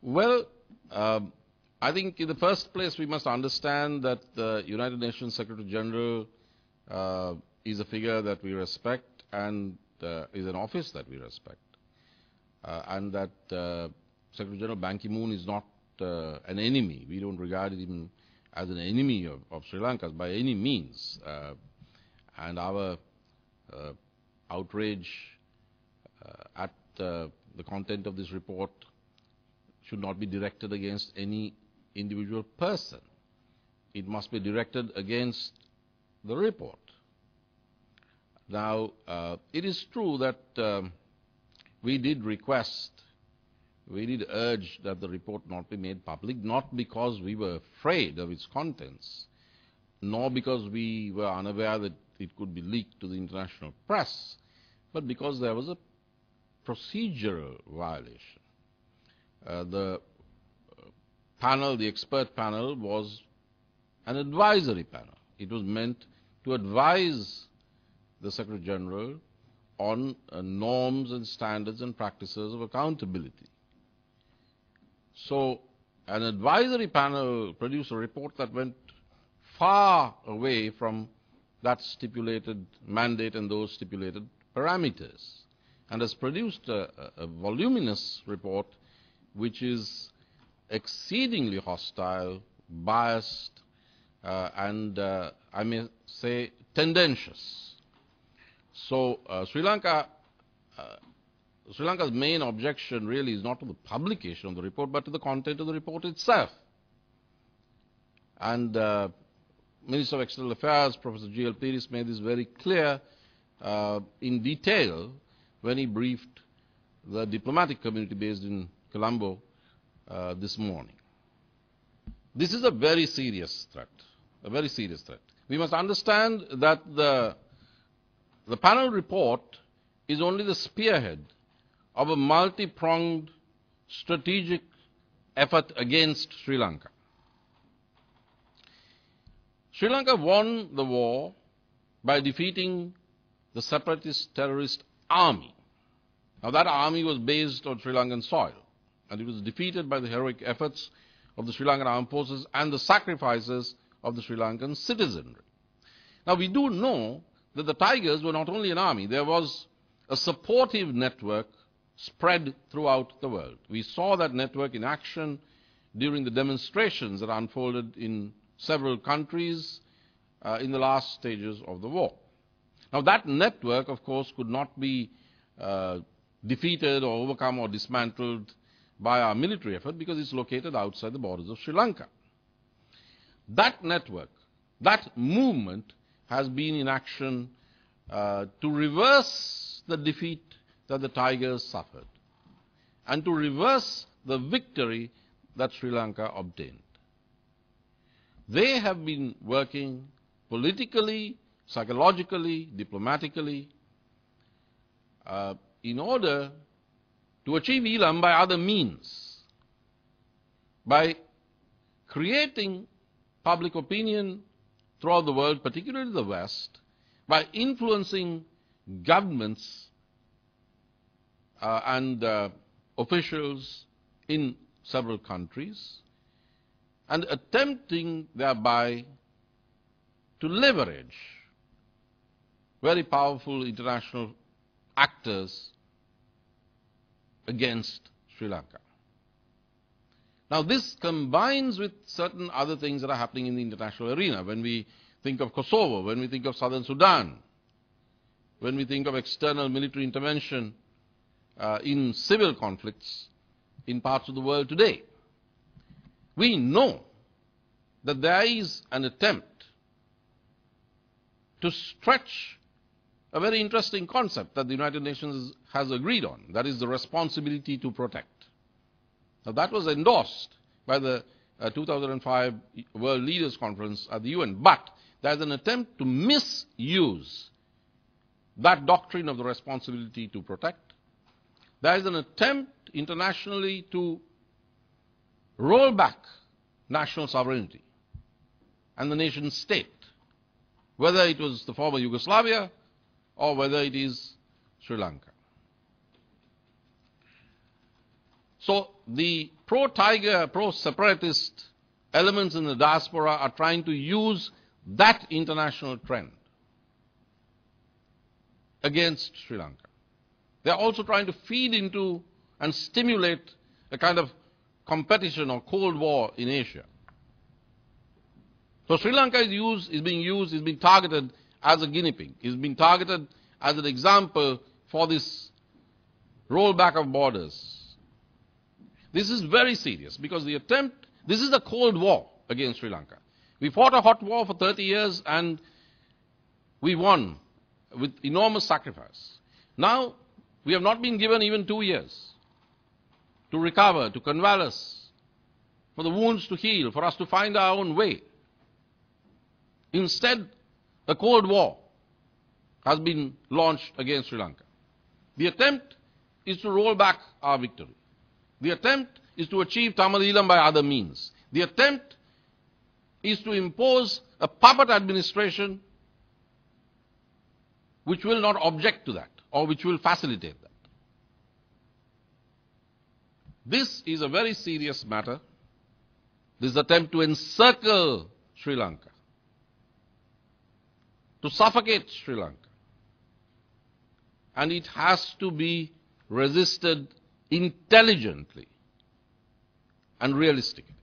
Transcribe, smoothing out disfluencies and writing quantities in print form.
Well, I think in the first place we must understand that the United Nations Secretary General is a figure that we respect and is an office that we respect. And that Secretary General Ban Ki-moon is not an enemy. We don't regard him as an enemy of Sri Lanka by any means. And our outrage at the content of this report should not be directed against any individual person. It must be directed against the report. Now, it is true that we did urge that the report not be made public, not because we were afraid of its contents, nor because we were unaware that it could be leaked to the international press, but because there was a procedural violation. The panel, the expert panel, was an advisory panel. It was meant to advise the Secretary General on norms and standards and practices of accountability. So an advisory panel produced a report that went far away from that stipulated mandate and those stipulated parameters, and has produced a voluminous report which is exceedingly hostile, biased, and I may say tendentious. So Sri Lanka's main objection really is not to the publication of the report, but to the content of the report itself. And Minister of External Affairs, Professor G.L. Peiris, made this very clear in detail when he briefed the diplomatic community based in Colombo this morning. This is a very serious threat, a very serious threat. We must understand that the panel report is only the spearhead of a multi-pronged strategic effort against Sri Lanka. Sri Lanka won the war by defeating the separatist terrorist army. Now that army was based on Sri Lankan soil, and it was defeated by the heroic efforts of the Sri Lankan armed forces and the sacrifices of the Sri Lankan citizenry. Now we do know that the Tigers were not only an army, there was a supportive network spread throughout the world. We saw that network in action during the demonstrations that unfolded in several countries in the last stages of the war. Now that network, of course, could not be defeated or overcome or dismantled by our military effort because it's located outside the borders of Sri Lanka. That network, that movement has been in action to reverse the defeat that the Tigers suffered and to reverse the victory that Sri Lanka obtained. They have been working politically, psychologically, diplomatically in order to achieve Eelam by other means, by creating public opinion throughout the world, particularly the West, by influencing governments and officials in several countries, and attempting thereby to leverage very powerful international actors against Sri Lanka. Now this combines with certain other things that are happening in the international arena. When we think of Kosovo, when we think of Southern Sudan, when we think of external military intervention in civil conflicts in parts of the world today, we know that there is an attempt to stretch a very interesting concept that the United Nations has agreed on, that is the responsibility to protect. Now that was endorsed by the 2005 World Leaders Conference at the UN, but there is an attempt to misuse that doctrine of the responsibility to protect. There is an attempt internationally to roll back national sovereignty and the nation state, whether it was the former Yugoslavia or whether it is Sri Lanka. So the pro-tiger, pro-separatist elements in the diaspora are trying to use that international trend against Sri Lanka. They are also trying to feed into and stimulate a kind of competition or Cold War in Asia. So Sri Lanka is being targeted as a guinea pig, is being targeted as an example for this rollback of borders. This is very serious because this is a Cold War against Sri Lanka. We fought a hot war for 30 years and we won with enormous sacrifice. Now, we have not been given even 2 years to recover, to convalesce, for the wounds to heal, for us to find our own way. Instead, a Cold War has been launched against Sri Lanka. The attempt is to roll back our victory. The attempt is to achieve Tamil Eelam by other means. The attempt is to impose a puppet administration which will not object to that or which will facilitate that. This is a very serious matter, this attempt to encircle Sri Lanka, to suffocate Sri Lanka. And it has to be resisted intelligently and realistically.